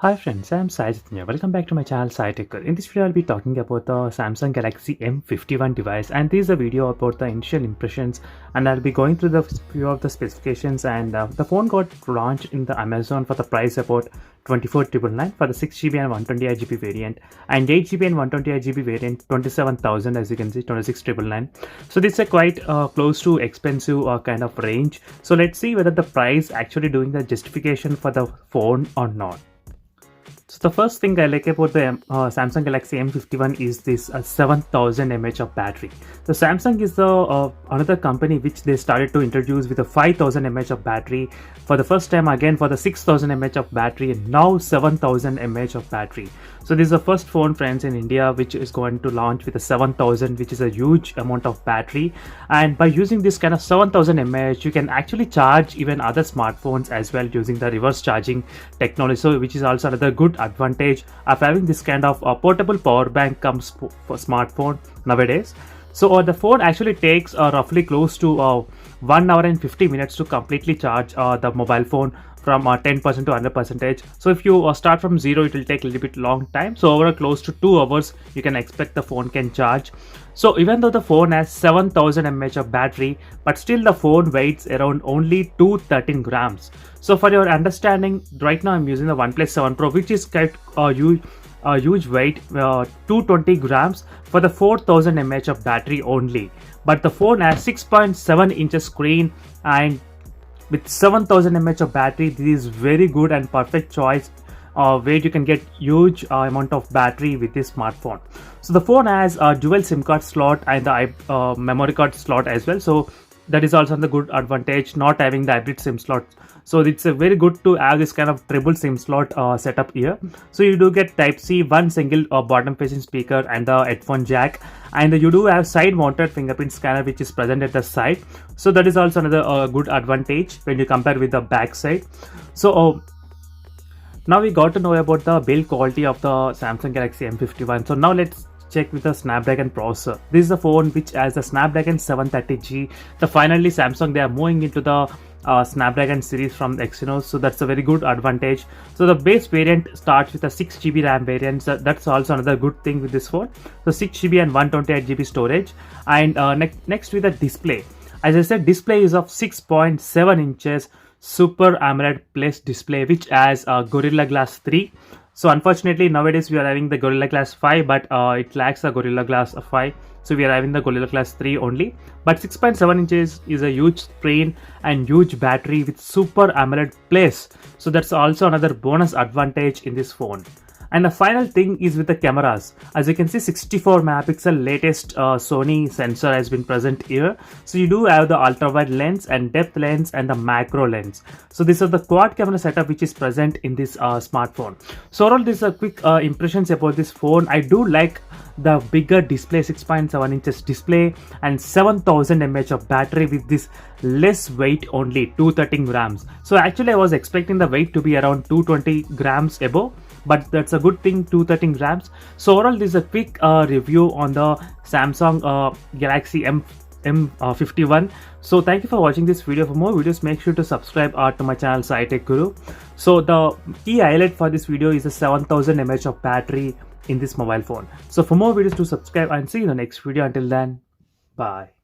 Hi friends, I'm Sai Chaitanya. Welcome back to my channel Sai Techer. In this video, I'll be talking about the Samsung Galaxy M51 device, and this is a video about the initial impressions, and I'll be going through the few of the specifications. And the phone got launched in the Amazon for the price about 24,999 for the 6GB and 128GB variant, and 8GB and 128GB variant 27,000, as you can see, 26,999. So this is a quite close to expensive kind of range. So let's see whether the price actually doing the justification for the phone or not. So the first thing I like about the Samsung Galaxy M51 is this 7000 mAh of battery. So Samsung is the another company which they started to introduce with a 5000 mAh of battery for the first time, again for the 6000 mAh of battery, and now 7000 mAh of battery. So this is the first phone, friends, in India which is going to launch with a 7000, which is a huge amount of battery. And by using this kind of 7000 mAh, you can actually charge even other smartphones as well using the reverse charging technology. So which is also another good advantage of having this kind of portable power bank comes for smartphone nowadays. So the phone actually takes roughly close to 1 hour and 50 minutes to completely charge the mobile phone from 10% to 100%. So if you start from zero, it will take a little bit long time. So over close to 2 hours, you can expect the phone can charge. So even though the phone has 7000 mAh of battery, but still the phone weighs around only 213 grams. So for your understanding, right now I'm using the OnePlus 7 Pro, which is quite huge weight, 220 grams for the 4000 mAh of battery only. But the phone has 6.7 inches screen, and with 7000 mAh of battery, this is very good and perfect choice where you can get huge amount of battery with this smartphone. So the phone has a dual SIM card slot and the memory card slot as well. So that is also the good advantage, not having the hybrid SIM slot. So it's a very good to have this kind of triple SIM slot setup here. So you do get Type-C, one single bottom facing speaker and the headphone jack, and you do have side mounted fingerprint scanner which is present at the side. So that is also another good advantage when you compare with the back side. So now we got to know about the build quality of the Samsung Galaxy M51. So now let's check with the Snapdragon processor. This is the phone which has the Snapdragon 730G. So finally Samsung, they are moving into the Snapdragon series from Exynos, so that's a very good advantage. So the base variant starts with a 6GB RAM variant. So that's also another good thing with this phone. So 6GB and 128GB storage. And next with the display, as I said, display is of 6.7 inches Super AMOLED Plus display, which has Gorilla Glass 3. So unfortunately nowadays we are having the Gorilla Glass 5, but it lacks the Gorilla Glass 5. So we are having the Gorilla Glass 3 only. But 6.7 inches is a huge screen and huge battery with Super AMOLED Plus. So that's also another bonus advantage in this phone. And the final thing is with the cameras. As you can see, 64 megapixel latest Sony sensor has been present here. So you do have the ultra wide lens and depth lens and the macro lens. So this is the quad camera setup which is present in this smartphone. So overall, this is a quick impressions about this phone. I do like the bigger display, 6.7 inches display and 7000 mAh of battery with this less weight, only 213 grams. So actually I was expecting the weight to be around 220 grams above, but that's a good thing, 213 grams. So overall, this is a quick review on the Samsung Galaxy M51. So thank you for watching this video. For more videos, make sure to subscribe to my channel Sai Tech Guru. So the key highlight for this video is the 7000 mAh of battery in this mobile phone. So for more videos, to subscribe and see you in the next video. Until then, bye.